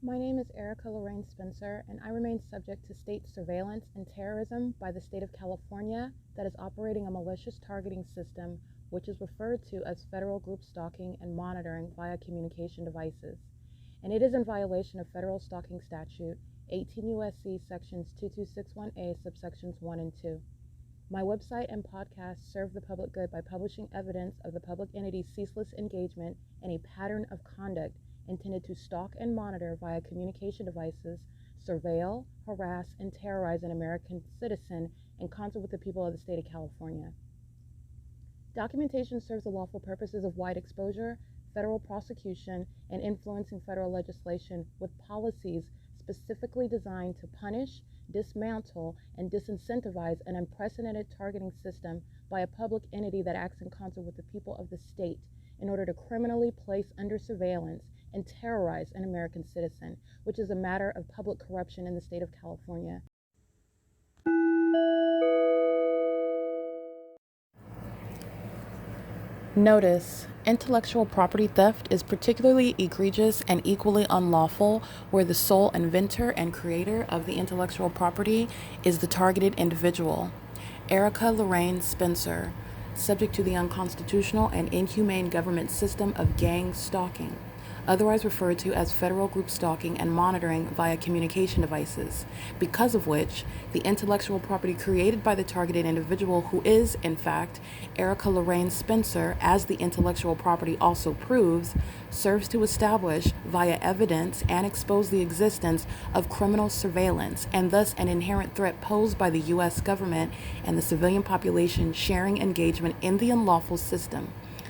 My name is Erica Lorraine Spencer, and I remain subject to state surveillance and terrorism by the state of California that is operating a malicious targeting system, which is referred to as federal group stalking and monitoring via communication devices. And it is in violation of federal stalking statute 18 U.S.C. sections 2261A subsections 1 and 2. My website and podcast serve the public good by publishing evidence of the public entity's ceaseless engagement in a pattern of conduct intended to stalk and monitor via communication devices, surveil, harass, and terrorize an American citizen in concert with the people of the state of California. Documentation serves the lawful purposes of wide exposure, federal prosecution, and influencing federal legislation with policies specifically designed to punish, dismantle, and disincentivize an unprecedented targeting system by a public entity that acts in concert with the people of the state in order to criminally place under surveillance and terrorize an American citizen, which is a matter of public corruption in the state of California. Notice: intellectual property theft is particularly egregious and equally unlawful where the sole inventor and creator of the intellectual property is the targeted individual. Erica Lorraine Spencer, subject to the unconstitutional and inhumane government system of gang stalking, otherwise referred to as federal group stalking and monitoring via communication devices, because of which the intellectual property created by the targeted individual, who is, in fact, Erica Lorraine Spencer, as the intellectual property also proves, serves to establish via evidence and expose the existence of criminal surveillance and thus an inherent threat posed by the U.S. government and the civilian population sharing engagement in the unlawful system.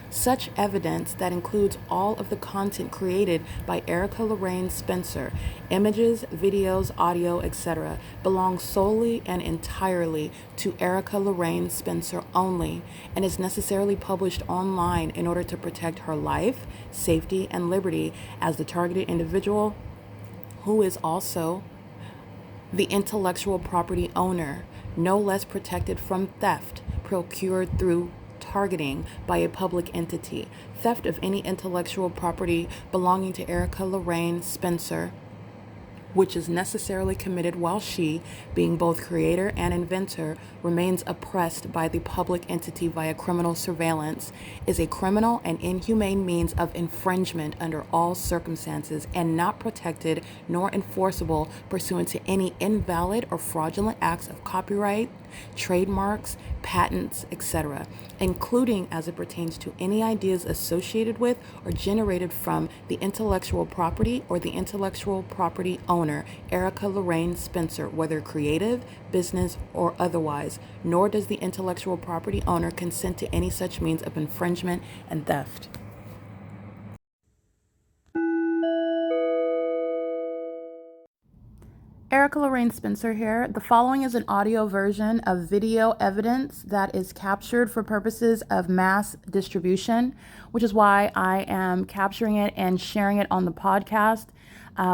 Such evidence that includes all of the content created by Erica Lorraine Spencer, images, videos, audio, etc., belongs solely and entirely to Erica Lorraine Spencer only and is necessarily published online in order to protect her life, safety, and liberty as the targeted individual, who is also the intellectual property owner, no less protected from theft procured through targeting by a public entity. Theft of any intellectual property belonging to Erica Lorraine Spencer, which is necessarily committed while she, being both creator and inventor, remains oppressed by the public entity via criminal surveillance, is a criminal and inhumane means of infringement under all circumstances and not protected nor enforceable pursuant to any invalid or fraudulent acts of copyright, trademarks, patents, etc., including as it pertains to any ideas associated with or generated from the intellectual property or the intellectual property owner, Erica Lorraine Spencer, whether creative, business, or otherwise, nor does the intellectual property owner consent to any such means of infringement and theft. Erica Lorraine Spencer here. The following is an audio version of video evidence that is captured for purposes of mass distribution, which is why I am capturing it and sharing it on the podcast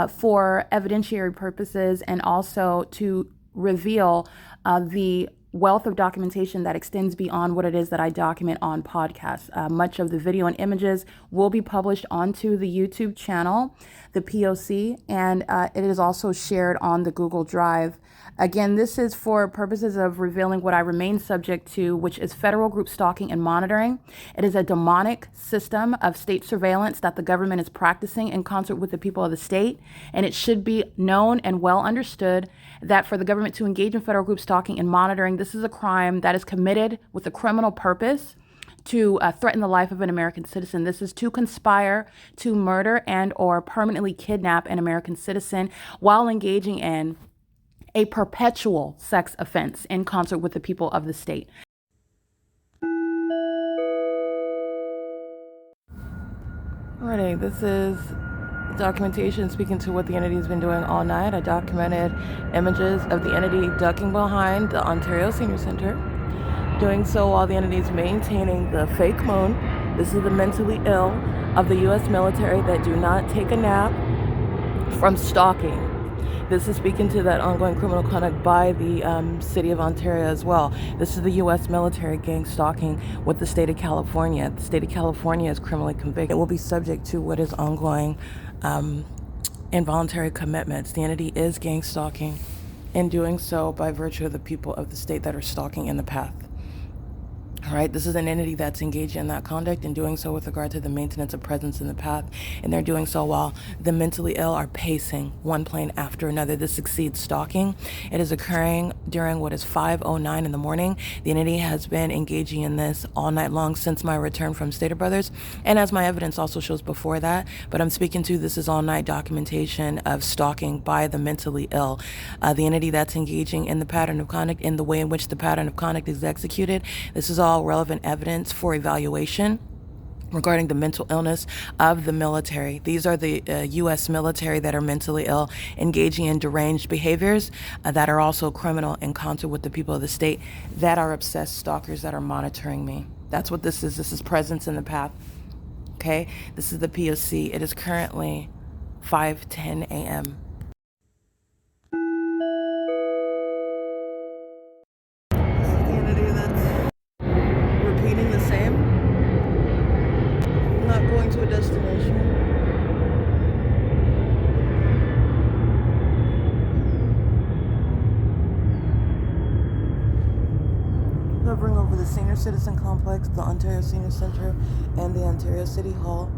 for evidentiary purposes and also to reveal the wealth of documentation that extends beyond what it is that I document on podcasts. Much of the video and images will be published onto the YouTube channel, the P.O.C, and it is also shared on the Google Drive. Again, this is for purposes of revealing what I remain subject to, which is federal group stalking and monitoring. It is a demonic system of state surveillance that the government is practicing in concert with the people of the state, and it should be known and well understood that for the government to engage in federal group stalking and monitoring, this is a crime that is committed with a criminal purpose to threaten the life of an American citizen. This is to conspire to murder and or permanently kidnap an American citizen while engaging in a perpetual sex offense in concert with the people of the state. Alrighty, this is documentation speaking to what the entity has been doing all night. I documented images of the entity ducking behind the Ontario Senior Center, doing so while the entity is maintaining the fake moon. This is the mentally ill of the U.S. military that do not take a nap from stalking. This is speaking to that ongoing criminal conduct by the city of Ontario as well. This is the U.S. military gang stalking with the state of California. The state of California is criminally convicted. It will be subject to what is ongoing involuntary commitments. The entity is gang stalking and doing so by virtue of the people of the state that are stalking in the path. All right, this is an entity that's engaged in that conduct and doing so with regard to the maintenance of presence in the path, and they're doing so while the mentally ill are pacing one plane after another. This exceeds stalking. It is occurring during what is 5:09 in the morning. The entity has been engaging in this all night long since my return from Stater Brothers, and as my evidence also shows before that, but I'm speaking to this is all night documentation of stalking by the mentally ill. The entity that's engaging in the pattern of conduct, in the way in which the pattern of conduct is executed. This is all relevant evidence for evaluation regarding the mental illness of the military. These are the U.S. military that are mentally ill, engaging in deranged behaviors that are also criminal in concert with the people of the state that are obsessed stalkers that are monitoring me. That's what this is. This is presence in the path. Okay? This is the P.O.C. It is currently 5:10 a.m. Repeating the same, not going to a destination. Hovering over the Senior Citizen Complex, the Ontario Senior Center, and the Ontario City Hall,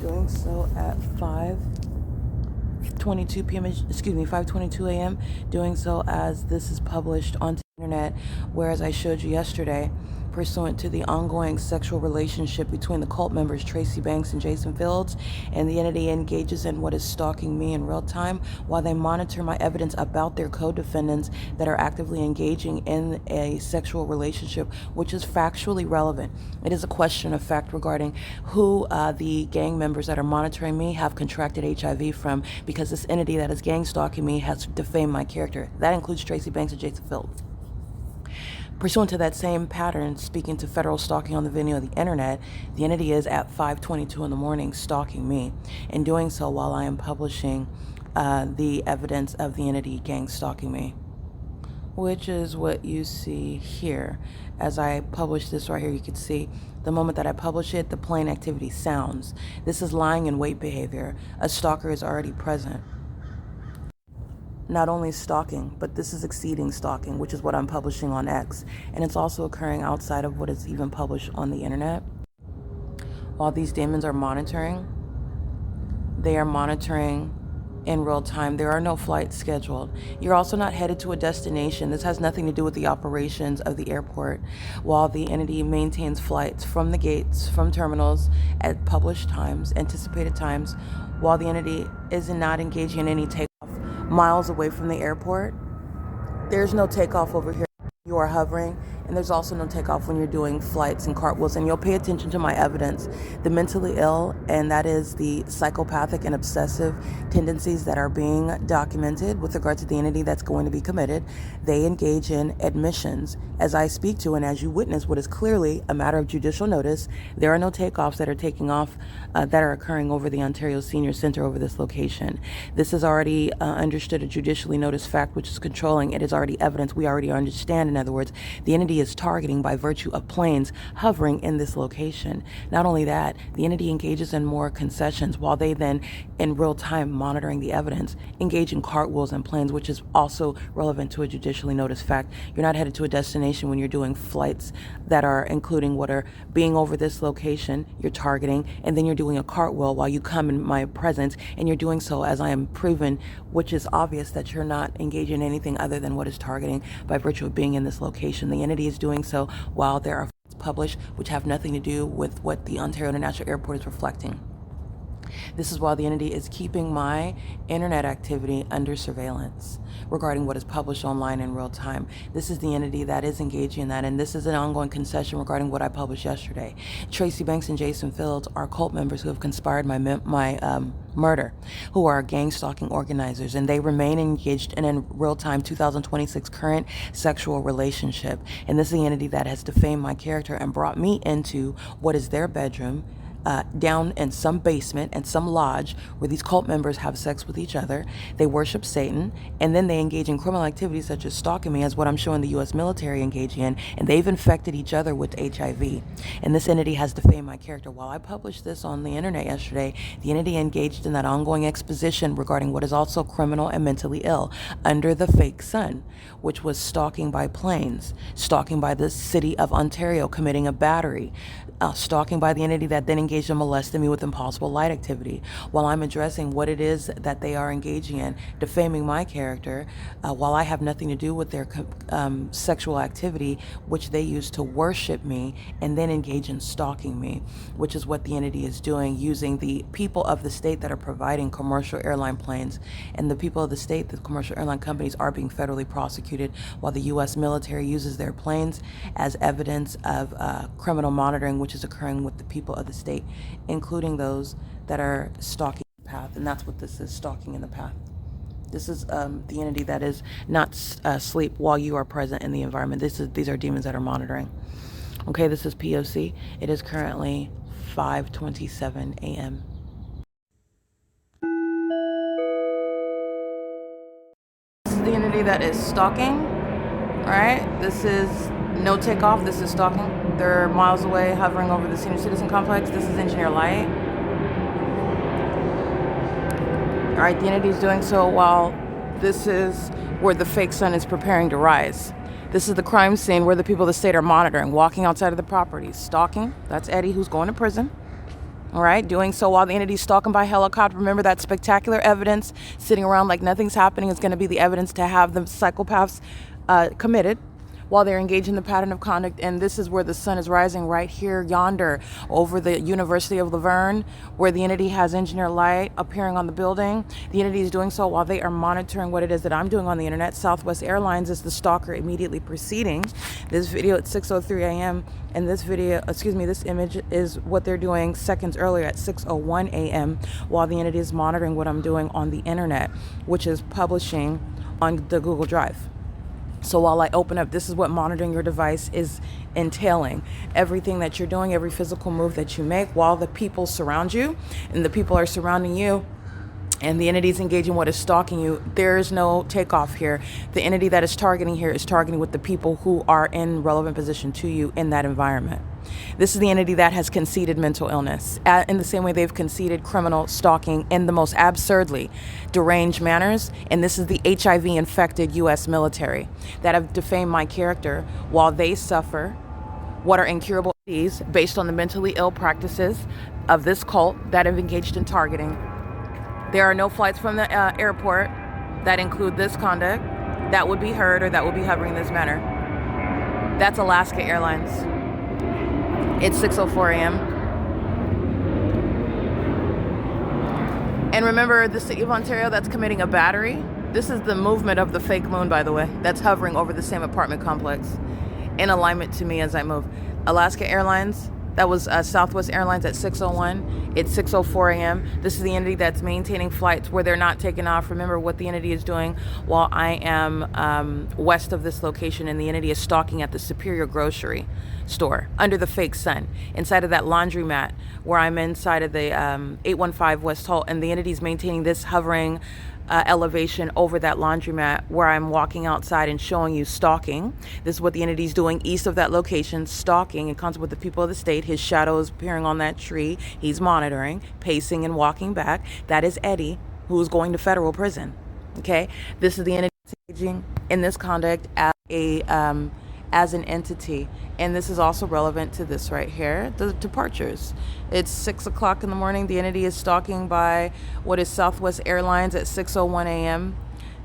doing so at 5:22 p.m. 5:22 a.m. Doing so as this is published on the internet, whereas I showed you yesterday, pursuant to the ongoing sexual relationship between the cult members Tracy Banks and Jason Fields, and the entity engages in what is stalking me in real time while they monitor my evidence about their co-defendants that are actively engaging in a sexual relationship, which is factually relevant. It is a question of fact regarding who the gang members that are monitoring me have contracted HIV from, because this entity that is gang stalking me has defamed my character. That includes Tracy Banks and Jason Fields. Pursuant to that same pattern, speaking to federal stalking on the venue of the internet, the entity is at 5:22 in the morning stalking me, and doing so while I am publishing the evidence of the entity gang stalking me, which is what you see here. As I publish this right here, you can see the moment that I publish it, the plane activity sounds. This is lying in wait behavior. A stalker is already present. Not only stalking, but this is exceeding stalking, which is what I'm publishing on X. And it's also occurring outside of what is even published on the internet. While these demons are monitoring, they are monitoring in real time. There are no flights scheduled. You're also not headed to a destination. This has nothing to do with the operations of the airport. While the entity maintains flights from the gates, from terminals at published times, anticipated times, while the entity is not engaging in any takeoff miles away from the airport. There's no takeoff over here. You are hovering, and there's also no takeoff when you're doing flights and cartwheels. And you'll pay attention to my evidence. The mentally ill, and that is the psychopathic and obsessive tendencies that are being documented with regard to the entity that's going to be committed. They engage in admissions as I speak to, and as you witness what is clearly a matter of judicial notice. There are no takeoffs that are taking off that are occurring over the Ontario Senior Center over this location. This is already understood, a judicially noticed fact, which is controlling. It is already evidence. We already understand. In other words, the entity is targeting by virtue of planes hovering in this location. Not only that, the entity engages in more concessions while they then, in real time, monitoring the evidence, engage in cartwheels and planes, which is also relevant to a judicially noticed fact. You're not headed to a destination when you're doing flights that are including what are being over this location. You're targeting, and then you're doing a cartwheel while you come in my presence, and you're doing so as I am proven, which is obvious that you're not engaging in anything other than what is targeting by virtue of being in this location. The entity is doing so while there are published which have nothing to do with what the Ontario International Airport is reflecting. This is while the entity is keeping my internet activity under surveillance regarding what is published online in real time. This is the entity that is engaging in that, and this is an ongoing concession regarding what I published yesterday. Tracy Banks and Jason Fields are cult members who have conspired my murder, who are gang stalking organizers, and they remain engaged in a real-time 2026 current sexual relationship. And this is the entity that has defamed my character and brought me into what is their bedroom, down in some basement and some lodge where these cult members have sex with each other. They worship Satan, and then they engage in criminal activities such as stalking me, as what I'm showing the U.S. military engaging in, and they've infected each other with HIV. And this entity has defamed my character. While I published this on the internet yesterday, the entity engaged in that ongoing exposition regarding what is also criminal and mentally ill under the fake sun, which was stalking by planes, stalking by the city of Ontario, committing a battery, stalking by the entity that then engaged in molesting me with impossible light activity. While I'm addressing what it is that they are engaging in, defaming my character, while I have nothing to do with their sexual activity, which they use to worship me and then engage in stalking me, which is what the entity is doing, using the people of the state that are providing commercial airline planes. And the people of the state, the commercial airline companies, are being federally prosecuted, while the U.S. military uses their planes as evidence of criminal monitoring, which is occurring with the people of the state, including those that are stalking the path. And that's what this is, stalking in the path. This is the entity that is not sleep while you are present in the environment. These are demons that are monitoring. Okay, this is P.O.C. It is currently 5:27 a.m. This is the entity that is stalking, right? This is no takeoff. This is stalking. They're miles away, hovering over the senior citizen complex. This is engineer light. All right, the entity is doing so while this is where the fake sun is preparing to rise. This is the crime scene where the people of the state are monitoring, walking outside of the property, stalking. That's Eddie, who's going to prison. All right, doing so while the entity's stalking by helicopter. Remember that spectacular evidence sitting around like nothing's happening is going to be the evidence to have the psychopaths committed while they're engaged in the pattern of conduct. And this is where the sun is rising, right here, yonder, over the University of Laverne, where the entity has engineer light appearing on the building. The entity is doing so while they are monitoring what it is that I'm doing on the internet. Southwest Airlines is the stalker immediately preceding this video at 6:03 a.m. And this image is what they're doing seconds earlier at 6:01 a.m. while the entity is monitoring what I'm doing on the internet, which is publishing on the Google Drive. So while I open up, this is what monitoring your device is entailing. Everything that you're doing, every physical move that you make while the people surround you and the people are surrounding you and the entity is engaging what is stalking you, there is no takeoff here. The entity that is targeting here is targeting with the people who are in relevant position to you in that environment. This is the entity that has conceded mental illness in the same way they've conceded criminal stalking in the most absurdly deranged manners. And this is the HIV infected U.S. military that have defamed my character while they suffer what are incurable disease based on the mentally ill practices of this cult that have engaged in targeting. There are no flights from the airport that include this conduct that would be heard or that would be hovering in this manner. That's Alaska Airlines. It's 6:04 a.m. And remember the city of Ontario that's committing a battery? This is the movement of the fake moon, by the way, that's hovering over the same apartment complex in alignment to me as I move. Alaska Airlines, that was Southwest Airlines at 6:01. It's 6:04 a.m. This is the entity that's maintaining flights where they're not taking off. Remember what the entity is doing while I am west of this location, and the entity is stalking at the Superior Grocery store under the fake sun, inside of that laundromat where I'm inside of the 815 West Holt, and the entity is maintaining this hovering elevation over that laundromat where I'm walking outside and showing you stalking. This is what the entity is doing east of that location, stalking in concert with the people of the state. His shadow is appearing on that tree. He's monitoring, pacing and walking back. That is Eddie, who is going to federal prison. Okay, this is the entity engaging in this conduct as an entity, and this is also relevant to this right here, the departures. It's 6 o'clock in the morning. The entity is stalking by what is Southwest Airlines at 6:01 a.m.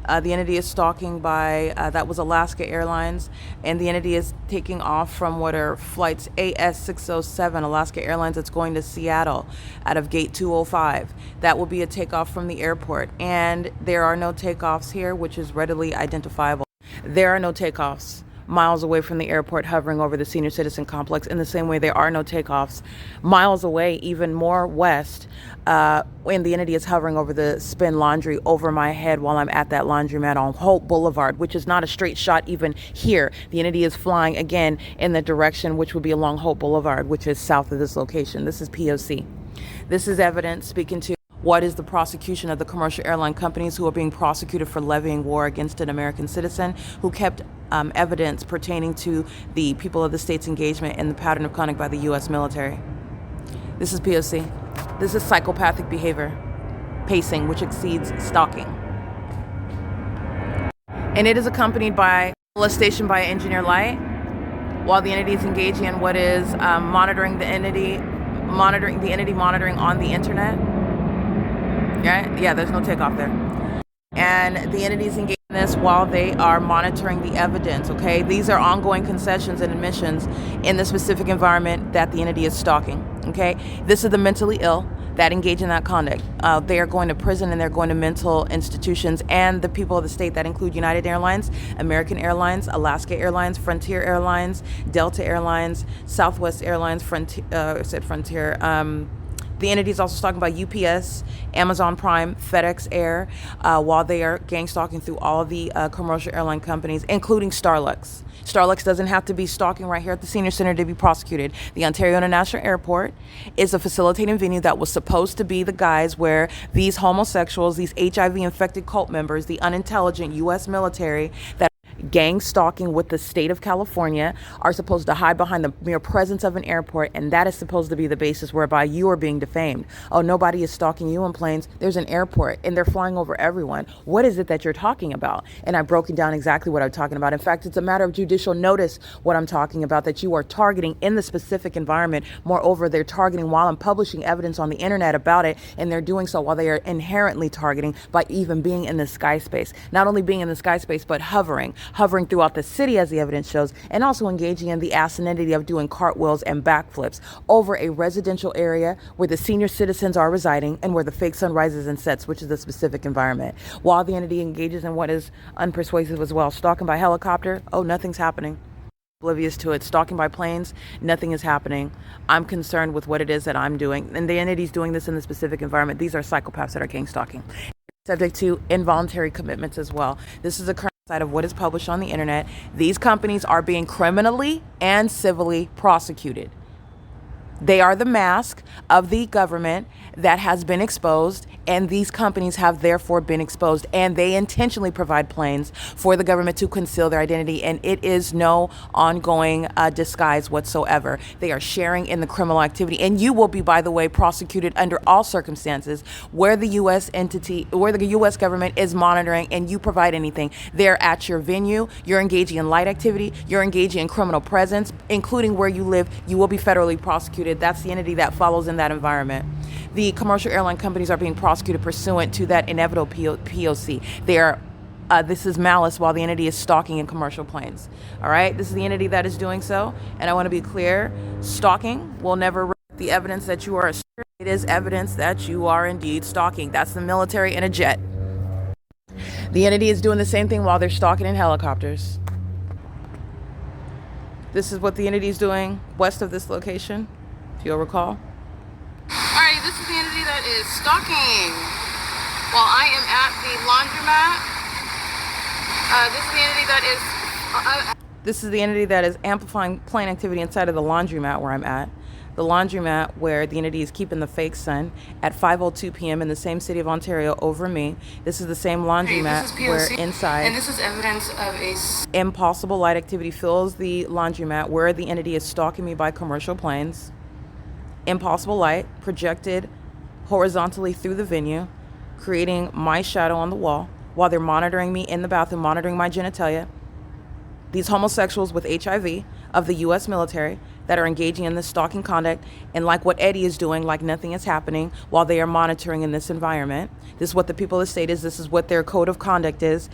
The entity is stalking by, that was Alaska Airlines, and the entity is taking off from what are flights AS607, Alaska Airlines, that's going to Seattle out of gate 205. That will be a takeoff from the airport, and there are no takeoffs here, which is readily identifiable. There are no takeoffs miles away from the airport, hovering over the senior citizen complex. In the same way, there are no takeoffs miles away, even more west, when the entity is hovering over the spin laundry over my head while I'm at that laundromat on Hope Boulevard, which is not a straight shot even here. The entity is flying again in the direction which would be along Hope Boulevard, which is south of this location. This is P.O.C. This is evidence speaking to what is the prosecution of the commercial airline companies who are being prosecuted for levying war against an American citizen who kept evidence pertaining to the people of the state's engagement in the pattern of conduct by the U.S. military. This is P.O.C. This is psychopathic behavior, pacing, which exceeds stalking. And it is accompanied by molestation by engineer light, while the entity is engaging in what is monitoring the entity monitoring on the internet. Yeah, there's no takeoff there. And the entities engage in this while they are monitoring the evidence, okay? These are ongoing concessions and admissions in the specific environment that the entity is stalking, okay? This is the mentally ill that engage in that conduct. They are going to prison and they're going to mental institutions, and the people of the state that include United Airlines, American Airlines, Alaska Airlines, Frontier Airlines, Delta Airlines, Southwest Airlines, Frontier. The entity is also talking about UPS, Amazon Prime, FedEx Air, while they are gang stalking through all the commercial airline companies, including Starlux. Starlux doesn't have to be stalking right here at the Senior Center to be prosecuted. The Ontario International Airport is a facilitating venue that was supposed to be the guise where these homosexuals, these HIV-infected cult members, the unintelligent U.S. military that gang stalking with the state of California are supposed to hide behind the mere presence of an airport, and that is supposed to be the basis whereby you are being defamed. Oh, nobody is stalking you in planes. There's an airport and they're flying over everyone. What is it that you're talking about? And I've broken down exactly what I'm talking about. In fact, it's a matter of judicial notice what I'm talking about, that you are targeting in the specific environment. Moreover, they're targeting while I'm publishing evidence on the internet about it, and they're doing so while they are inherently targeting by even being in the sky space. Not only being in the sky space, but hovering throughout the city, as the evidence shows, and also engaging in the asininity of doing cartwheels and backflips over a residential area where the senior citizens are residing and where the fake sun rises and sets, which is the specific environment. While the entity engages in what is unpersuasive as well. Stalking by helicopter, oh, nothing's happening. Oblivious to it. Stalking by planes, nothing is happening. I'm concerned with what it is that I'm doing, and the entity's doing this in the specific environment. These are psychopaths that are gang stalking. Subject to involuntary commitments as well. This is a current side of what is published on the internet. These companies are being criminally and civilly prosecuted. They are the mask of the government that has been exposed, and these companies have therefore been exposed, and they intentionally provide planes for the government to conceal their identity, and it is no ongoing disguise whatsoever. They are sharing in the criminal activity, and you will be, by the way, prosecuted under all circumstances where the U.S. where the U.S. government is monitoring and you provide anything. They're at your venue, you're engaging in light activity, you're engaging in criminal presence, including where you live, you will be federally prosecuted. That's the entity that follows in that environment. The commercial airline companies are being prosecuted pursuant to that inevitable P.O.C. They are this is malice while the entity is stalking in commercial planes. All right, this is the entity that is doing so, and I want to be clear: stalking will never the evidence that you are. It is evidence that you are indeed stalking. That's the military in a jet. The entity is doing the same thing while they're stalking in helicopters. This is what the entity is doing west of this location, if you'll recall. Alright, this is the entity that is stalking while I am at the laundromat. This is the entity that is amplifying plane activity inside of the laundromat where I'm at. The laundromat where the entity is keeping the fake sun at 5:02 p.m. in the same city of Ontario over me. This is the same laundromat where inside, and this is evidence of a impossible light activity fills the laundromat where the entity is stalking me by commercial planes. Impossible light projected horizontally through the venue, creating my shadow on the wall while they're monitoring me in the bathroom, monitoring my genitalia. These homosexuals with HIV of the U.S. military that are engaging in this stalking conduct, and like what Eddie is doing, like nothing is happening while they are monitoring in this environment. This is what the people of the state is. This is what their code of conduct is,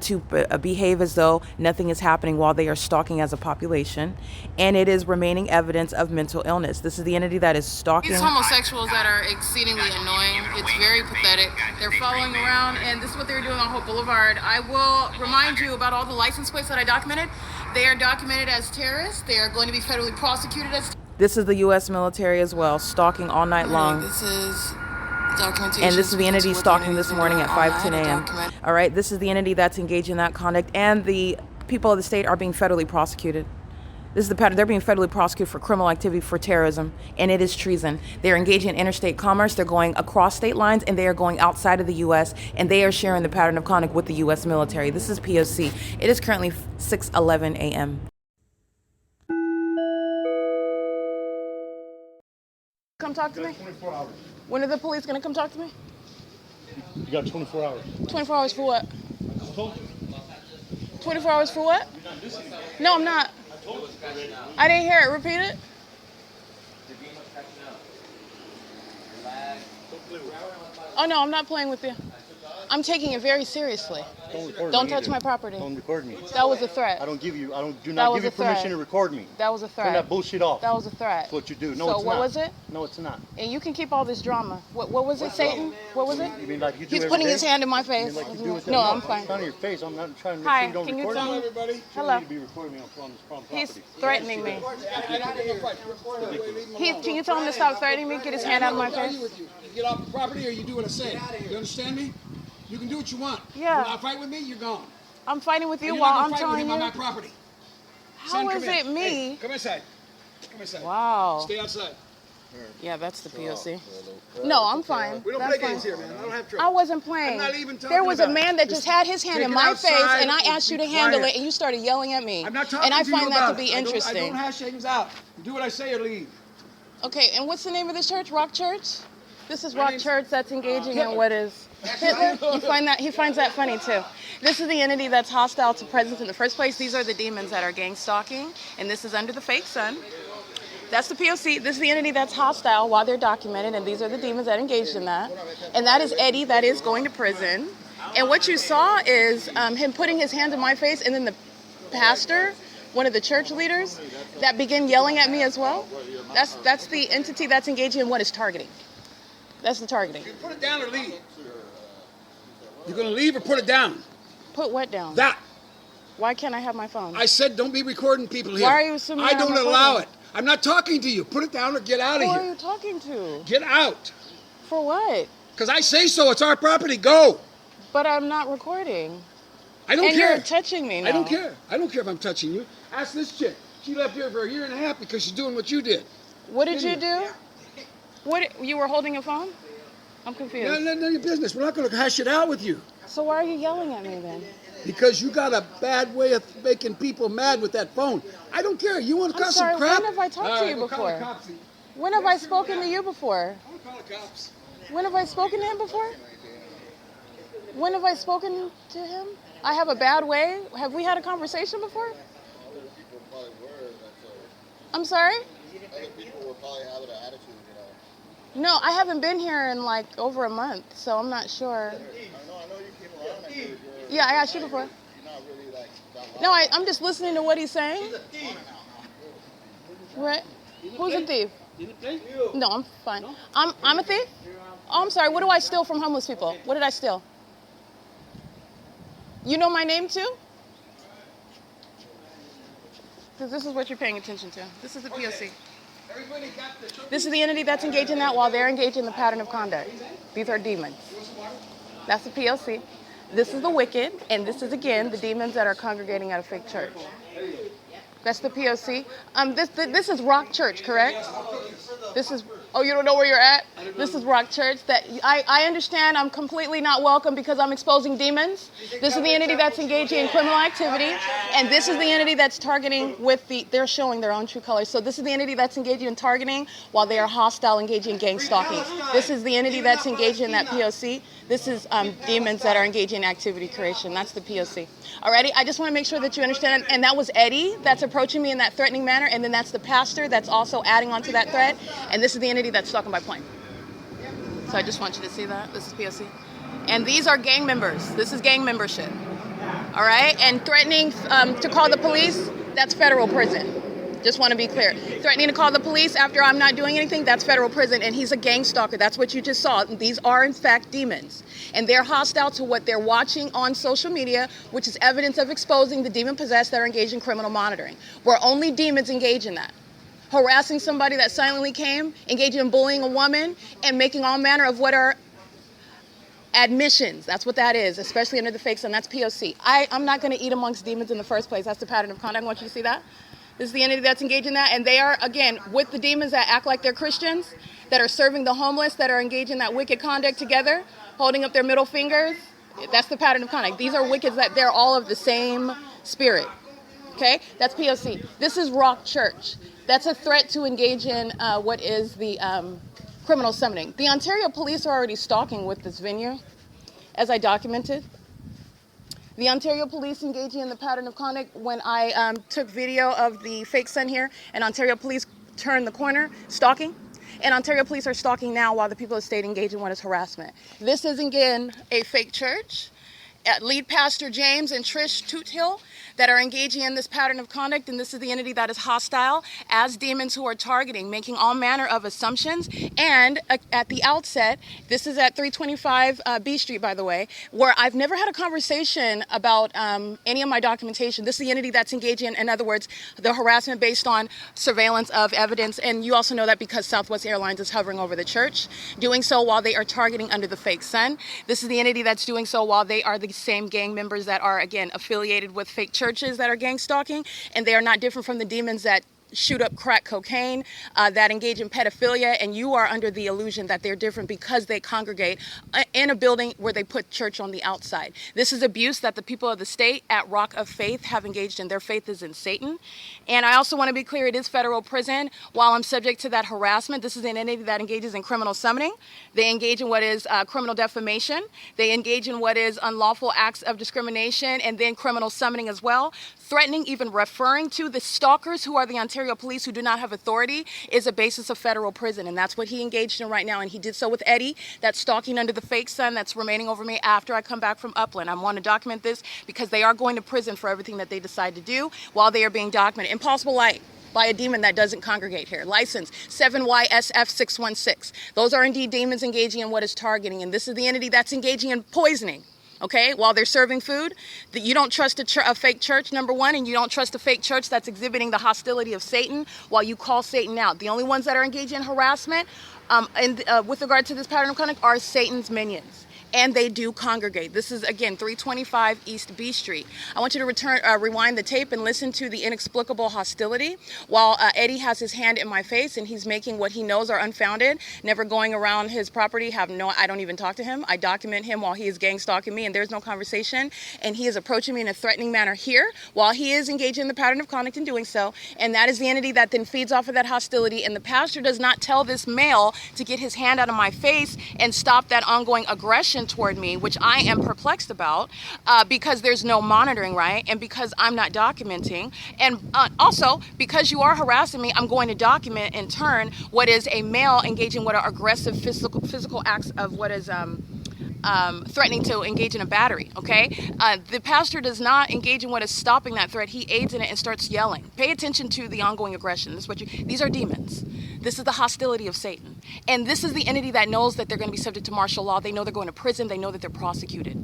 to behave as though nothing is happening while they are stalking as a population. And it is remaining evidence of mental illness. This is the entity that is stalking. These homosexuals that are exceedingly annoying. It's very pathetic. They're following around, and this is what they're doing on Hope Boulevard. I will remind you about all the license plates that I documented. They are documented as terrorists. They are going to be federally prosecuted as. This is the U.S. military as well, stalking all night long. This is documentation. And this is the entity stalking this morning at 5:10 a.m. All right, this is the entity that's engaged in that conduct, and the people of the state are being federally prosecuted. This is the pattern. They're being federally prosecuted for criminal activity for terrorism, and it is treason. They're engaging in interstate commerce. They're going across state lines, and they are going outside of the U.S., and they are sharing the pattern of conduct with the U.S. military. This is P.O.C. It is currently 6:11 a.m. Come talk to me? 24 hours. When are the police going to come talk to me? You got 24 hours. 24 hours for what? I told you. 24 hours for what? No, I'm not. I didn't hear it. Repeat it. Oh, no, I'm not playing with you. I'm taking it very seriously. Don't touch my property. Don't record me. That was a threat. Do not give you permission to record me. That was a threat. Turn that bullshit off. That was a threat. That's what you do. No, so it's not. what was it? No, it's not. And you can keep all this drama. What was it, Satan? What was it? You mean like you do He's every putting day? his hand in my face. You mean like you do it No, I'm fine. It's not on your face. I'm not trying to make Hi, sure you don't can you record tell me. me? Everybody. Hello. You be recording me on this property. He's threatening me. Can you tell him to stop threatening me? Get his hand out of my face. You get off the property or you do what I say. You understand me? You can do what you want. Yeah. You not fight with me, you're gone. I'm fighting with you You're while not I'm gonna fight with telling him on my you. property. How Son, is come it in. me? Hey, come inside. Come inside. Wow. Stay outside. Yeah, that's the P.O.C. No, I'm fine. We don't That's play games fine. here, man. I don't have trouble. I wasn't playing. I'm not even talking There was a about it. man that just had his hand Take in it my outside face, and I and asked you to be handle quiet. it, and you started yelling at me. I'm not talking and I to you find that about to be it. I interesting. don't hash things out. Do what I say or leave. Okay, and what's the name of this church? Rock Church? This is My Rock name's- Church that's engaging in what is Hitler? He finds that funny too. This is the entity that's hostile to presence in the first place. These are the demons that are gang stalking, and this is under the fake sun. That's the P.O.C. This is the entity that's hostile while they're documented, and these are the demons that engaged in that. And that is Eddie that is going to prison. And what you saw is him putting his hand in my face, and then the pastor, one of the church leaders, that began yelling at me as well. That's the entity that's engaging in what is targeting. That's the targeting. You put it down or leave. You're going to leave or put it down? Put what down? That. Why can't I have my phone? I said don't be recording people here. Why are you assuming I I'm don't recording? allow it. I'm not talking to you. Put it down or get out of Who here. are you talking to? Get out. For what? Because I say so. It's our property. Go. But I'm not recording. I don't And care. you're touching me now. I don't care. I don't care if I'm touching you. Ask this chick. She left here for 1.5 years because she's doing what you did. What did you do? What? You were holding a phone? I'm confused. None of your business. We're not going to hash it out with you. So why are you yelling at me then? Because you got a bad way of making people mad with that phone. I don't care. You want to I'm cause sorry, some crap? when have I talked to you go call the before? cops. When have I spoken to you before? I'm going to call the cops. When have I spoken to him before? When have I spoken to him? I have a bad way? Have we had a conversation before? I'm sorry? Other people were probably having an attitude, No, I haven't been here in like over a month, so I'm not sure. I know you came around. I heard Yeah, I asked you before. you're not really like that No, I'm just listening to what he's saying. Right? Who's a thief? No, I'm fine. I'm a thief? Oh, I'm sorry. What do I steal from homeless people? What did I steal? You know my name too? Because this is what you're paying attention to. This is the P.O.C. This is the entity that's engaged in that while they're engaged in the pattern of conduct. These are demons. That's the P.O.C. This is the wicked, and this is, again, the demons that are congregating at a fake church. That's the P.O.C. This is Rock Church, correct? This is, Oh, you don't know where you're at? This is Rock Church. That I understand I'm completely not welcome because I'm exposing demons. This is the entity that's engaging in criminal activity. And this is the entity that's targeting they're showing their own true colors. So this is the entity that's engaging in targeting while they are hostile, engaging in gang stalking. This is the entity that's engaging in that P.O.C. This is demons that are engaging in activity creation. That's the P.O.C. Alrighty, I just want to make sure that you understand. And that was Eddie that's approaching me in that threatening manner. And then that's the pastor that's also adding on to that threat. And this is the entity that's stalking by plane. So I just want you to see that. This is P.O.C. And these are gang members. This is gang membership. All right? And threatening to call the police, that's federal prison. Just want to be clear. Threatening to call the police after I'm not doing anything, that's federal prison. And he's a gang stalker. That's what you just saw. These are, in fact, demons. And they're hostile to what they're watching on social media, which is evidence of exposing the demon-possessed that are engaged in criminal monitoring, where only demons engage in that. Harassing somebody that silently came, engaging in bullying a woman, and making all manner of what are admissions. That's what that is, especially under the fake sun. That's P.O.C. I'm not going to eat amongst demons in the first place. That's the pattern of conduct. I want you to see that. This is the entity that's engaged in that. And they are, again, with the demons that act like they're Christians, that are serving the homeless, that are engaged in that wicked conduct together, holding up their middle fingers. That's the pattern of conduct. These are wickeds that they're all of the same spirit. Okay? That's P.O.C. This is Rock Church. That's a threat to engage in what is the criminal summoning. The Ontario police are already stalking with this venue, as I documented. The Ontario police engaging in the pattern of conduct when I took video of the fake sun here, and Ontario police turned the corner, stalking. And Ontario police are stalking now while the people of the state engage in what is harassment. This is, again, a fake church. Lead Pastor James and Trish Toothill that are engaging in this pattern of conduct, and this is the entity that is hostile as demons who are targeting, making all manner of assumptions. And at the outset, this is at 325 B Street, by the way, where I've never had a conversation about any of my documentation. This is the entity that's engaging in other words, the harassment based on surveillance of evidence. And you also know that because Southwest Airlines is hovering over the church, doing so while they are targeting under the fake sun. This is the entity that's doing so while they are the same gang members that are, again, affiliated with fake churches that are gang stalking, and they are not different from the demons that shoot up crack cocaine, that engage in pedophilia, and you are under the illusion that they're different because they congregate in a building where they put church on the outside. This is abuse that the people of the state at Rock of Faith have engaged in. Their faith is in Satan. And I also want to be clear, it is federal prison. While I'm subject to that harassment, this is an entity that engages in criminal summoning. They engage in what is criminal defamation. They engage in what is unlawful acts of discrimination, and then criminal summoning as well. Threatening, even referring to the stalkers who are the Ontario police who do not have authority is a basis of federal prison. And that's what he engaged in right now. And he did so with Eddie, that's stalking under the fake sun that's remaining over me after I come back from Upland. I want to document this because they are going to prison for everything that they decide to do while they are being documented. Impossible light by a demon that doesn't congregate here. License 7YSF616. Those are indeed demons engaging in what is targeting. And this is the entity that's engaging in poisoning. Okay, while they're serving food, that you don't trust a fake church, number one, and you don't trust a fake church that's exhibiting the hostility of Satan while you call Satan out. The only ones that are engaged in harassment with regard to this pattern of conduct are Satan's minions. And they do congregate. This is, again, 325 East B Street. I want you to rewind the tape and listen to the inexplicable hostility while Eddie has his hand in my face and he's making what he knows are unfounded, never going around his property, I don't even talk to him. I document him while he is gang stalking me and there's no conversation. And he is approaching me in a threatening manner here while he is engaged in the pattern of conduct and doing so. And that is the entity that then feeds off of that hostility. And the pastor does not tell this male to get his hand out of my face and stop that ongoing aggression toward me, which I am perplexed about because there's no monitoring, right? And because I'm not documenting. And also, because you are harassing me, I'm going to document in turn what is a male engaging what are aggressive physical acts of what is threatening to engage in a battery, okay? The pastor does not engage in what is stopping that threat. He aids in it and starts yelling. Pay attention to the ongoing aggression. This is what these are demons. This is the hostility of Satan. And this is the entity that knows that they're going to be subject to martial law. They know they're going to prison. They know that they're prosecuted.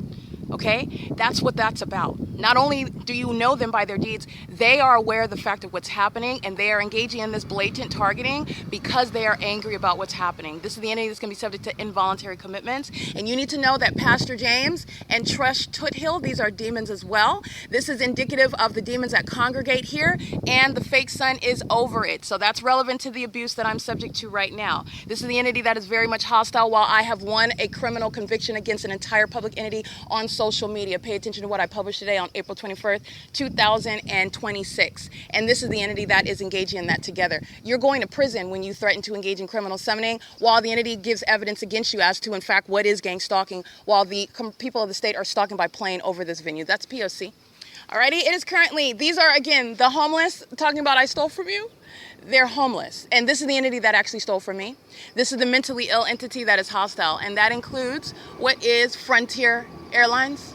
Okay? That's what that's about. Not only do you know them by their deeds, they are aware of the fact of what's happening, and they are engaging in this blatant targeting because they are angry about what's happening. This is the entity that's going to be subject to involuntary commitments. And you need to know that Pastor James and Trish Toothill, these are demons as well. This is indicative of the demons that congregate here, and the fake sun is over it. So that's relevant to the abuse that I'm subject to right now. This is the entity that is very much hostile while I have won a criminal conviction against an entire public entity on social media. Pay attention to what I published today on April 21st, 2026. And this is the entity that is engaging in that together. You're going to prison when you threaten to engage in criminal summoning while the entity gives evidence against you as to, in fact, what is gang stalking while the people of the state are stalking by plane over this venue. That's P.O.C. Alrighty, it is currently, these are, again, the homeless talking about I stole from you. They're homeless. And this is the entity that actually stole from me. This is the mentally ill entity that is hostile. And that includes what is Frontier Airlines.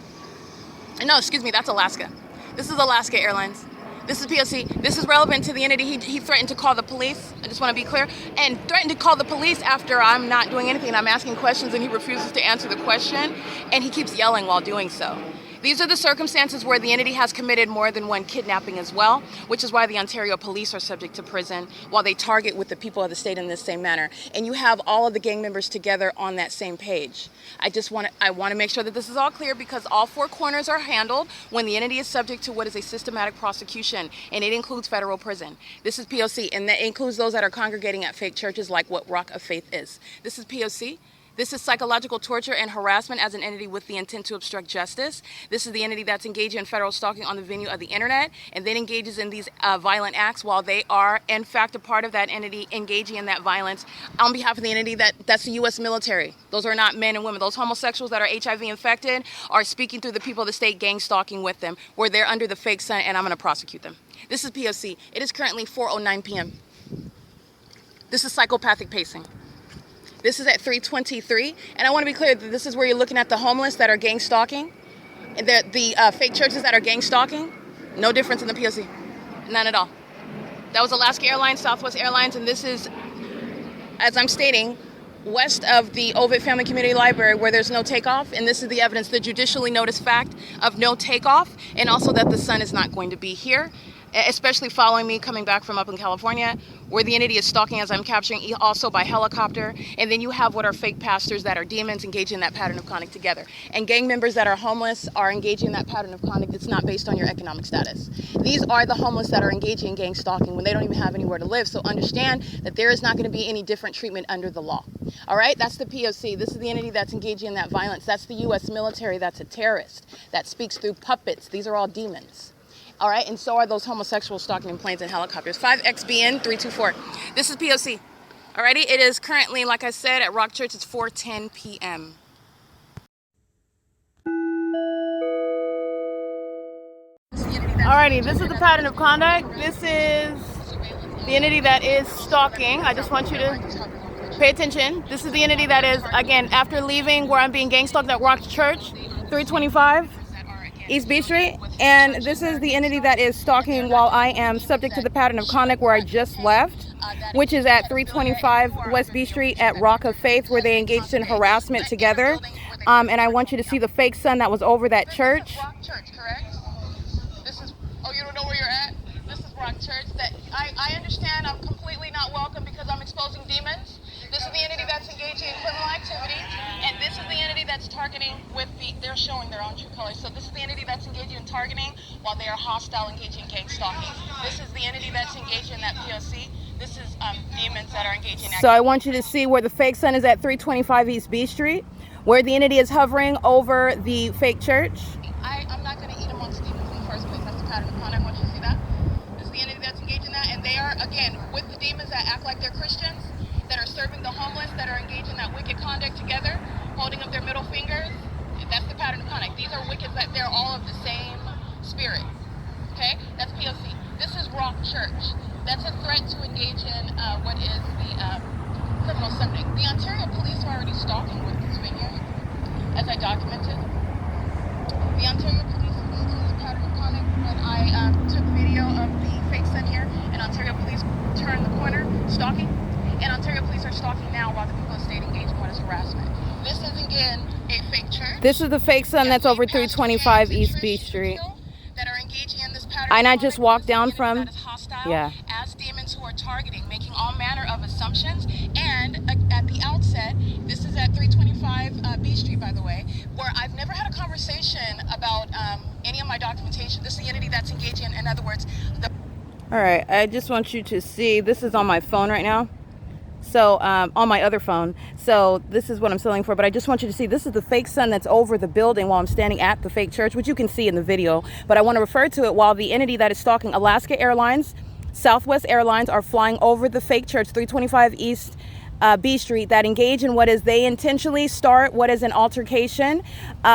No, excuse me, that's Alaska. This is Alaska Airlines. This is P.O.C. This is relevant to the entity. He threatened to call the police. I just want to be clear. And threatened to call the police after I'm not doing anything. I'm asking questions and he refuses to answer the question. And he keeps yelling while doing so. These are the circumstances where the entity has committed more than one kidnapping as well, which is why the Ontario police are subject to prison while they target with the people of the state in this same manner. And you have all of the gang members together on that same page. I want to make sure that this is all clear because all four corners are handled when the entity is subject to what is a systematic prosecution, and it includes federal prison. This is P.O.C., and that includes those that are congregating at fake churches like what Rock of Faith is. This is P.O.C. This is psychological torture and harassment as an entity with the intent to obstruct justice. This is the entity that's engaging in federal stalking on the venue of the internet and then engages in these violent acts while they are, in fact, a part of that entity engaging in that violence on behalf of the entity that's the U.S. military. Those are not men and women. Those homosexuals that are HIV infected are speaking through the people of the state, gang stalking with them, where they're under the fake sun, and I'm going to prosecute them. This is P.O.C. It is currently 4:09 p.m. This is psychopathic pacing. This is at 3:23, and I want to be clear that this is where you're looking at the homeless that are gang stalking, and the fake churches that are gang stalking. No difference in the P.O.C. None at all. That was Alaska Airlines, Southwest Airlines, and this is, as I'm stating, west of the Ovid Family Community Library where there's no takeoff, and this is the evidence, the judicially noticed fact of no takeoff, and also that the sun is not going to be here, especially following me coming back from up in California, where the entity is stalking as I'm capturing also by helicopter. And then you have what are fake pastors that are demons engaging in that pattern of conduct together. And gang members that are homeless are engaging in that pattern of conduct that's not based on your economic status. These are the homeless that are engaging in gang stalking when they don't even have anywhere to live. So understand that there is not going to be any different treatment under the law. All right, that's the P.O.C. This is the entity that's engaging in that violence. That's the U.S. military that's a terrorist that speaks through puppets. These are all demons. All right, and so are those homosexuals stalking in planes and helicopters. 5XBN 324. This is P.O.C. Alrighty, it is currently, like I said, at Rock Church. It's 4:10 p.m. Alrighty, this is the pattern of conduct. This is the entity that is stalking. I just want you to pay attention. This is the entity that is, again, after leaving where I'm being gang stalked at Rock Church, 325. East B Street, and this is the entity that is stalking while I am subject to the pattern of conduct where I just left, which is at 325 West B Street at Rock of Faith, where they engaged in harassment together. And I want you to see the fake sun that was over that church. Rock Church, correct? This is, oh, you don't know where you're at? This is Rock Church. That I understand I'm completely not welcome because I'm exposing demons. This is the entity that's engaging in criminal activity, and this is the entity that's targeting with they're showing their own true colors. So this is the entity that's engaging in targeting while they are hostile, engaging in gang stalking. This is the entity that's engaging in that P.O.C. This is demons that are engaging in. So I want you to see where the fake sun is at 325 East B Street, where the entity is hovering over the fake church. I'm not going to eat amongst demons in the first place. That's the pattern of conduct. I want you to see that. This is the entity that's engaging in that, and they are, again, with the demons that act like they're Christians, that are serving the homeless, that are engaged in that wicked conduct together, holding up their middle fingers. That's the pattern of conduct. These are wicked, that they're all of the same spirit. Okay? That's P.O.C. This is Rock Church. That's a threat to engage in what is the criminal summoning. The Ontario police are already stalking with this venue, as I documented. The Ontario police, this is the pattern of conduct when I took video of the fake sun here, and Ontario police turned the corner, stalking. And Ontario police are stalking now while the people of the state engage in what is harassment. This is, again, a fake church. This is the fake sun that's over 325 East B Street. That are engaging in this pattern. And I just walked down from, yeah. As demons who are targeting, making all manner of assumptions. And at the outset, this is at 325 B Street, by the way, where I've never had a conversation about any of my documentation. This is the entity that's engaging in other words, the... All right, I just want you to see, this is on my phone right now. So on my other phone. So this is what I'm selling for, but I just want you to see, this is the fake sun that's over the building while I'm standing at the fake church, which you can see in the video, but I want to refer to it while the entity that is stalking Alaska Airlines, Southwest Airlines are flying over the fake church, 325 East B Street, that engage in what is, they intentionally start what is an altercation,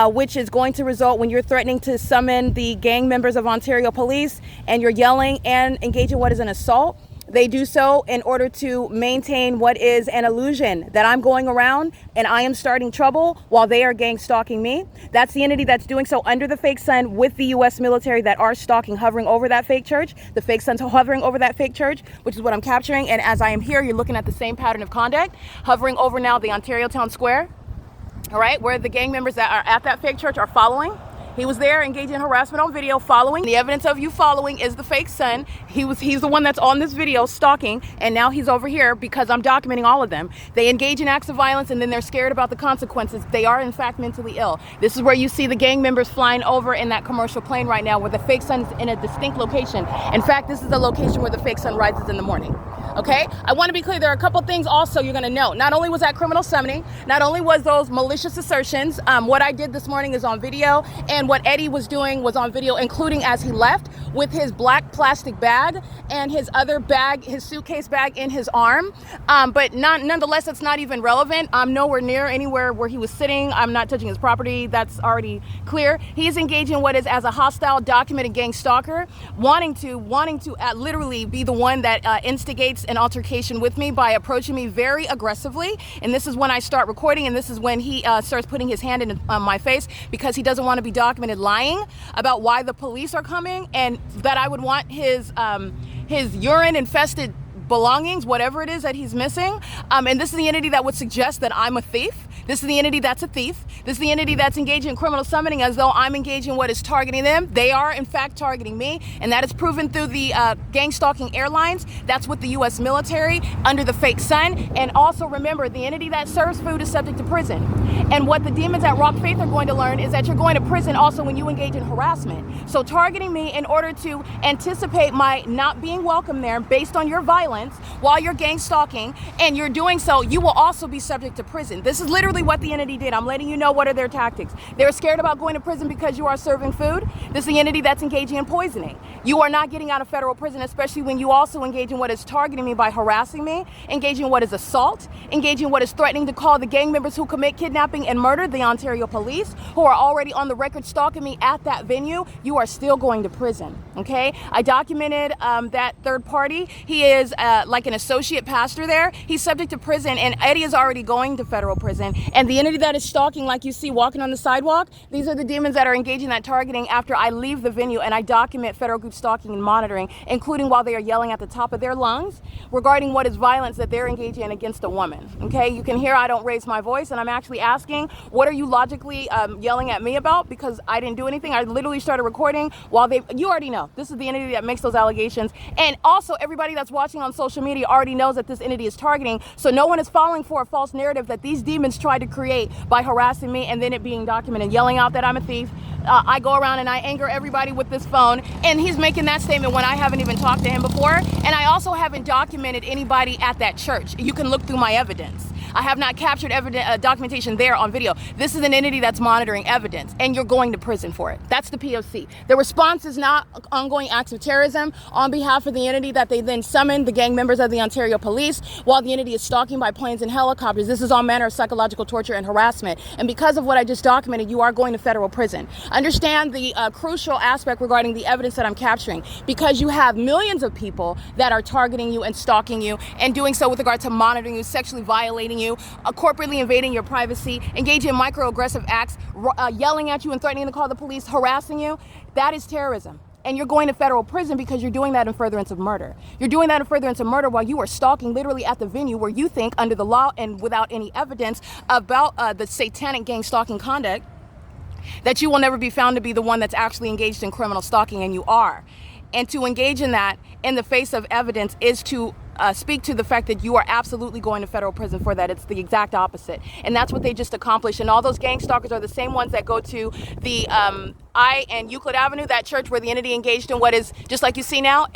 which is going to result when you're threatening to summon the gang members of Ontario Police and you're yelling and engage in what is an assault. They do so in order to maintain what is an illusion that I'm going around and I am starting trouble while they are gang stalking me. That's the entity that's doing so under the fake sun with the U.S. military that are stalking, hovering over that fake church. The fake sun's hovering over that fake church, which is what I'm capturing. And as I am here, you're looking at the same pattern of conduct, hovering over now the Ontario Town Square, all right, where the gang members that are at that fake church are following. He was there engaging in harassment on video, following. The evidence of you following is the fake son. He's the one that's on this video stalking, and now he's over here because I'm documenting all of them. They engage in acts of violence and then they're scared about the consequences. They are in fact mentally ill. This is where you see the gang members flying over in that commercial plane right now, where the fake son is in a distinct location. In fact, this is the location where the fake son rises in the morning. Okay, I want to be clear, there are a couple things also you're going to know. Not only was that criminal summoning, not only was those malicious assertions, what I did this morning is on video, and what Eddie was doing was on video, including as he left with his black plastic bag and his other bag, his suitcase bag in his arm. But nonetheless, it's not even relevant. I'm nowhere near anywhere where he was sitting. I'm not touching his property. That's already clear. He is engaging in what is as a hostile, documented gang stalker, wanting to literally be the one that instigates an altercation with me by approaching me very aggressively. And this is when I start recording, and this is when he starts putting his hand in my face, because he doesn't want to be documented lying about why the police are coming, and that I would want his urine infested belongings, whatever it is that he's missing. And this is the entity that would suggest that I'm a thief. This is the entity that's a thief. This is the entity that's engaging in criminal summoning as though I'm engaging what is targeting them. They are in fact targeting me, and that is proven through the gang stalking airlines. That's with the U.S. military under the fake sun. And also remember, the entity that serves food is subject to prison. And what the demons at Rock Faith are going to learn is that you're going to prison also when you engage in harassment. So targeting me in order to anticipate my not being welcome there based on your violence while you're gang stalking, and you're doing so, you will also be subject to prison. This is literally what the entity did. I'm letting you know what are their tactics. They're scared about going to prison because you are serving food. This is the entity that's engaging in poisoning. You are not getting out of federal prison, especially when you also engage in what is targeting me by harassing me, engaging in what is assault, engaging in what is threatening to call the gang members who commit kidnapping and murder, the Ontario Police, who are already on the record stalking me at that venue. You are still going to prison, okay? I documented that third party. He is like an associate pastor there. He's subject to prison, and Eddie is already going to federal prison. And the entity that is stalking, like you see walking on the sidewalk, these are the demons that are engaging in that targeting after I leave the venue, and I document federal group stalking and monitoring, including while they are yelling at the top of their lungs regarding what is violence that they're engaging in against a woman. Okay, you can hear I don't raise my voice, and I'm actually asking, what are you logically yelling at me about? Because I didn't do anything. I literally started recording while you already know. This is the entity that makes those allegations. And also everybody that's watching on social media already knows that this entity is targeting, so no one is falling for a false narrative that these demons tried to create by harassing me and then it being documented, yelling out that I'm a thief. I go around and I anger everybody with this phone, and he's making that statement when I haven't even talked to him before. And I also haven't documented anybody at that church. You can look through my evidence. I have not captured documentation there on video. This is an entity that's monitoring evidence, and you're going to prison for it. That's the P.O.C. The response is not ongoing acts of terrorism on behalf of the entity that they then summoned, the gang members of the Ontario Police, while the entity is stalking by planes and helicopters. This is all manner of psychological torture and harassment. And because of what I just documented, you are going to federal prison. Understand the crucial aspect regarding the evidence that I'm capturing, because you have millions of people that are targeting you and stalking you, and doing so with regard to monitoring you, sexually violating you, corporately invading your privacy, engaging in microaggressive acts, yelling at you and threatening to call the police, harassing you. That is terrorism. And you're going to federal prison because you're doing that in furtherance of murder. You're doing that in furtherance of murder while you are stalking literally at the venue where you think, under the law and without any evidence about the satanic gang stalking conduct, that you will never be found to be the one that's actually engaged in criminal stalking, and you are. And to engage in that in the face of evidence is to speak to the fact that you are absolutely going to federal prison for that. It's the exact opposite. And that's what they just accomplished. And all those gang stalkers are the same ones that go to the I and Euclid Avenue, that church where the entity engaged in what is, just like you see now,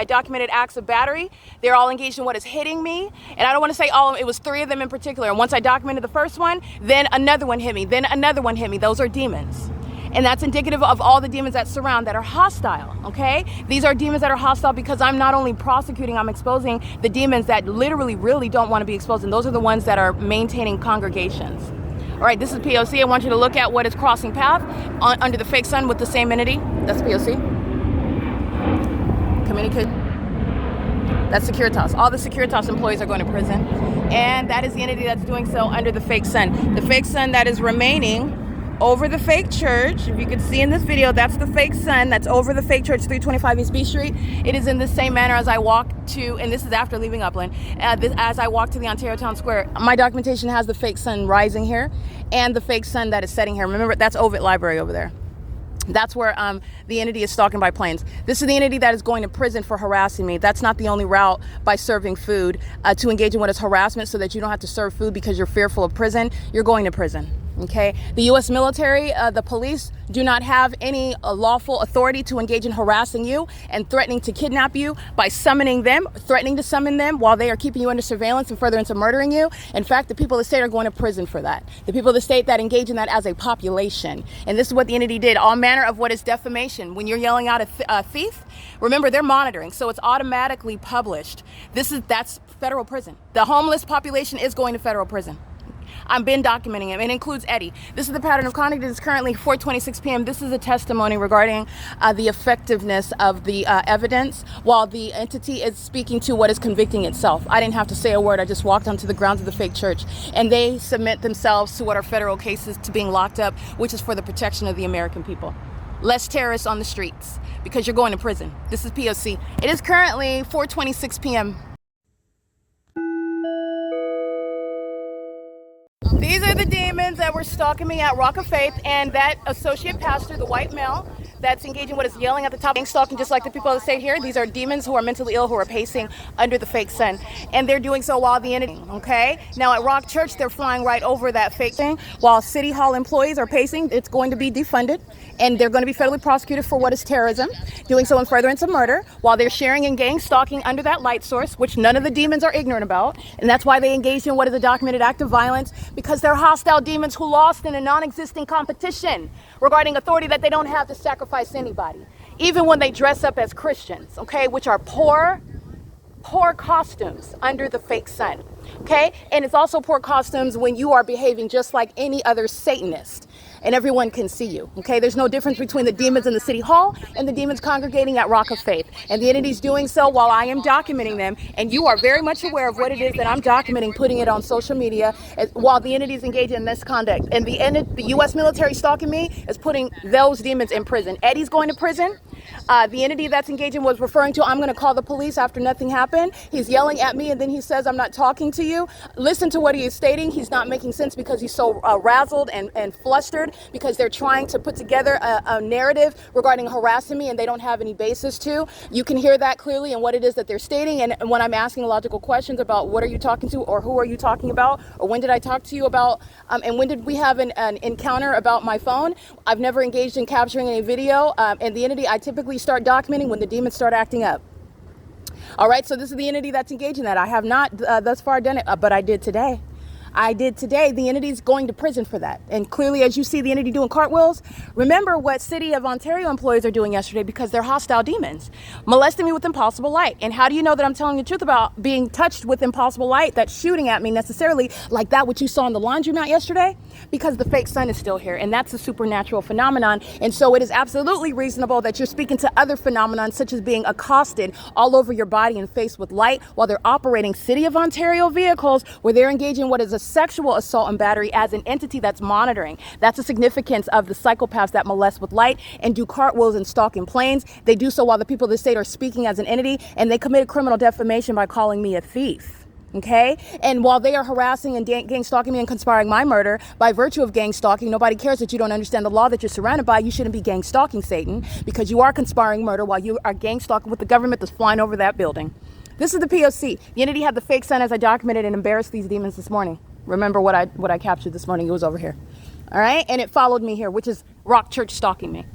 documented acts of battery. They're all engaged in what is hitting me. And I don't want to say all of them, it was 3 of them in particular. And once I documented the first one, then another one hit me, then another one hit me. Those are demons. And that's indicative of all the demons that surround, that are hostile, okay? These are demons that are hostile because I'm not only prosecuting, I'm exposing the demons that literally really don't want to be exposed. And those are the ones that are maintaining congregations. All right, this is P.O.C. I want you to look at what is crossing path under the fake sun with the same entity. That's P.O.C. Communicate. That's Securitas. All the Securitas employees are going to prison. And that is the entity that's doing so under the fake sun. The fake sun that is remaining over the fake church. If you can see in this video, that's the fake sun that's over the fake church, 325 East B Street. It is in the same manner as I walk to, and this is after leaving Upland, as I walk to the Ontario Town Square. My documentation has the fake sun rising here and the fake sun that is setting here. Remember, that's Ovid Library over there. That's where the entity is stalking by planes. This is the entity that is going to prison for harassing me. That's not the only route by serving food to engage in what is harassment so that you don't have to serve food because you're fearful of prison. You're going to prison. Okay, the U.S. military, the police do not have any lawful authority to engage in harassing you and threatening to kidnap you by summoning them, threatening to summon them while they are keeping you under surveillance and further into murdering you. In fact, the people of the state are going to prison for that. The people of the state that engage in that as a population. And this is what the entity did. All manner of what is defamation. When you're yelling out a thief, remember, they're monitoring, so it's automatically published. That's federal prison. The homeless population is going to federal prison. I've been documenting it. It includes Eddie. This is the pattern of conduct. It is currently 4:26 p.m. This is a testimony regarding the effectiveness of the evidence while the entity is speaking to what is convicting itself. I didn't have to say a word. I just walked onto the grounds of the fake church, and they submit themselves to what are federal cases to being locked up, which is for the protection of the American people. Less terrorists on the streets because you're going to prison. This is P.O.C. It is currently 4:26 p.m. These are the demons that were stalking me at Rock of Faith, and that associate pastor, the white male, that's engaging what is yelling at the top, stalking just like the people that stayed here. These are demons who are mentally ill, who are pacing under the fake sun, and they're doing so while the entity, okay? Now at Rock Church, they're flying right over that fake thing, while City Hall employees are pacing. It's going to be defunded, and they're going to be federally prosecuted for what is terrorism, doing so in furtherance of murder, while they're sharing in gang stalking under that light source, which none of the demons are ignorant about, and that's why they engaged in what is a documented act of violence, because they're hostile demons who lost in a non-existent competition regarding authority that they don't have to sacrifice anybody, even when they dress up as Christians, okay, which are poor costumes under the fake sun, okay? And it's also poor costumes when you are behaving just like any other Satanist and everyone can see you, okay? There's no difference between the demons in the City Hall and the demons congregating at Rock of Faith. And the entity's doing so while I am documenting them, and you are very much aware of what it is that I'm documenting, putting it on social media while the entity's engaged in this conduct. And the U.S. military stalking me is putting those demons in prison. Eddie's going to prison. The entity that's engaging was referring to, I'm going to call the police after nothing happened. He's yelling at me, and then he says, I'm not talking to you. Listen to what he is stating. He's not making sense because he's so razzled and flustered because they're trying to put together a narrative regarding harassing me, and they don't have any basis to. You can hear that clearly in what it is that they're stating. And when I'm asking logical questions about what are you talking to, or who are you talking about, or when did I talk to you about, and when did we have an encounter about my phone, I've never engaged in capturing any video. And the entity, I typically start documenting when the demons start acting up. All right, so this is the entity that's engaging that. I have not thus far done it, but I did today. The entity's going to prison for that. And clearly, as you see the entity doing cartwheels, remember what City of Ontario employees are doing yesterday, because they're hostile demons, molesting me with impossible light. And how do you know that I'm telling the truth about being touched with impossible light that's shooting at me necessarily like that which you saw in the laundromat yesterday? Because the fake sun is still here, and that's a supernatural phenomenon. And so it is absolutely reasonable that you're speaking to other phenomena, such as being accosted all over your body and face with light while they're operating City of Ontario vehicles where they're engaging in what is a sexual assault and battery as an entity that's monitoring. That's the significance of the psychopaths that molest with light and do cartwheels and stalk in planes. They do so while the people of the state are speaking as an entity, and they committed criminal defamation by calling me a thief. Okay? And while they are harassing and gang stalking me and conspiring my murder by virtue of gang stalking, nobody cares that you don't understand the law that you're surrounded by. You shouldn't be gang stalking, Satan, because you are conspiring murder while you are gang stalking with the government that's flying over that building. This is the P.O.C. The entity had the fake sun as I documented and embarrassed these demons this morning. Remember what I captured this morning? It was over here. All right? And it followed me here, which is Rock Church stalking me.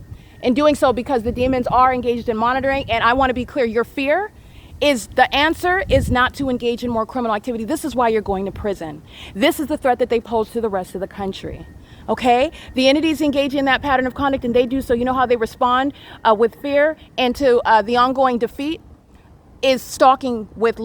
And doing so because the demons are engaged in monitoring. And I want to be clear, your fear is the answer is not to engage in more criminal activity. This is why you're going to prison. This is the threat that they pose to the rest of the country. Okay? The entities engage in that pattern of conduct and they do so. You know how they respond with fear and to the ongoing defeat? Is stalking with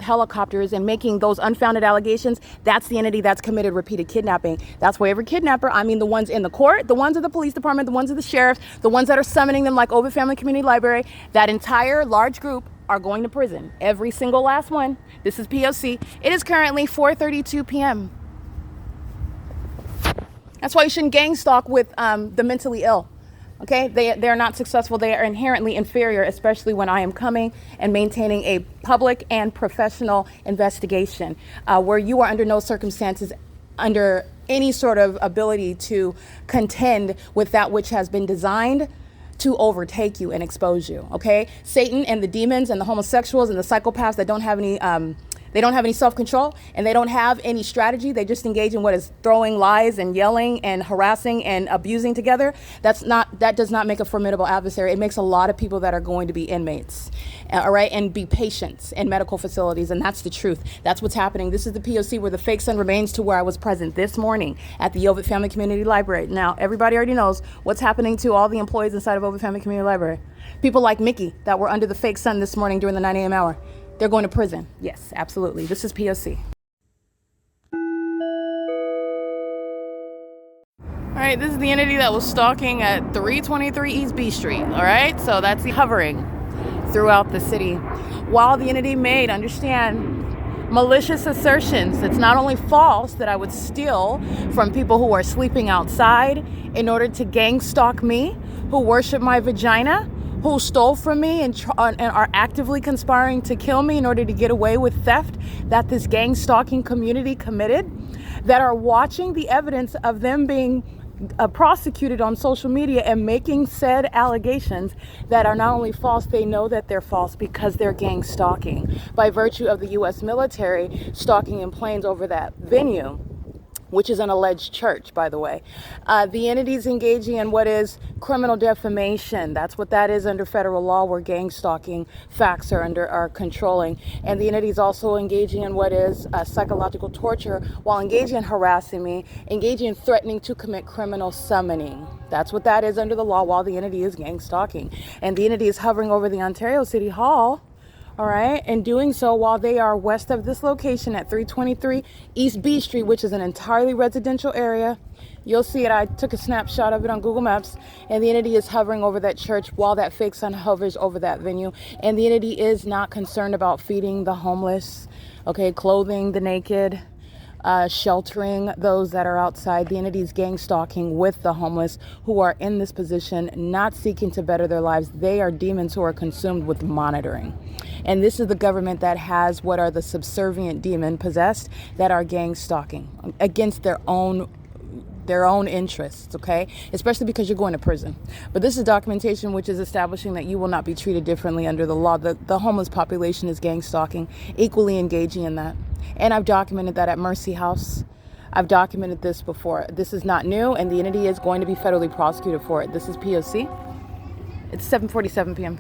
helicopters and making those unfounded allegations. That's the entity that's committed repeated kidnapping. That's why every kidnapper, I mean the ones in the court, the ones of the police department, the ones of the sheriff, the ones that are summoning them like Ovid Family Community Library, that entire large group are going to prison. Every single last one. This is P.O.C. It is currently 4:32 p.m. That's why you shouldn't gang stalk with the mentally ill. Okay, they're not successful. They are inherently inferior, especially when I am coming and maintaining a public and professional investigation where you are under no circumstances under any sort of ability to contend with that which has been designed to overtake you and expose you. Okay, Satan and the demons and the homosexuals and the psychopaths that don't have any self-control and they don't have any strategy. They just engage in what is throwing lies and yelling and harassing and abusing together. That does not make a formidable adversary. It makes a lot of people that are going to be inmates, all right, and be patients in medical facilities. And that's the truth. That's what's happening. This is the P.O.C. where the fake sun remains to where I was present this morning at the Ovid Family Community Library. Now, everybody already knows what's happening to all the employees inside of Ovid Family Community Library. People like Mickey that were under the fake sun this morning during the 9 a.m. hour. They're going to prison. Yes, absolutely. This is P.O.C. All right, this is the entity that was stalking at 323 East B Street. All right, so that's the hovering throughout the city. While the entity made, understand, malicious assertions, it's not only false that I would steal from people who are sleeping outside in order to gang stalk me, who worship my vagina, who stole from me and are actively conspiring to kill me in order to get away with theft that this gang stalking community committed, that are watching the evidence of them being prosecuted on social media and making said allegations that are not only false, they know that they're false because they're gang stalking by virtue of the U.S. military stalking in planes over that venue, which is an alleged church, by the way. The entities engaging in what is criminal defamation. That's what that is under federal law, where gang stalking facts are controlling. And the entities also engaging in what is psychological torture while engaging in harassing me, engaging in threatening to commit criminal summoning. That's what that is under the law while the entity is gang stalking. And the entity is hovering over the Ontario City Hall. All right, and doing so while they are west of this location at 323 East B Street, which is an entirely residential area. You'll see it. I took a snapshot of it on Google Maps, and the entity is hovering over that church while that fake sun hovers over that venue. And the entity is not concerned about feeding the homeless, okay, clothing the naked, sheltering those that are outside. The entity's gang stalking with the homeless who are in this position, not seeking to better their lives. They are demons who are consumed with monitoring. And this is the government that has what are the subservient demon possessed that are gang stalking against their own interests, okay? Especially because you're going to prison. But this is documentation which is establishing that you will not be treated differently under the law. The homeless population is gang stalking, equally engaging in that. And I've documented that at Mercy House. I've documented this before. This is not new, and the entity is going to be federally prosecuted for it. This is P.O.C. It's 7:47 p.m.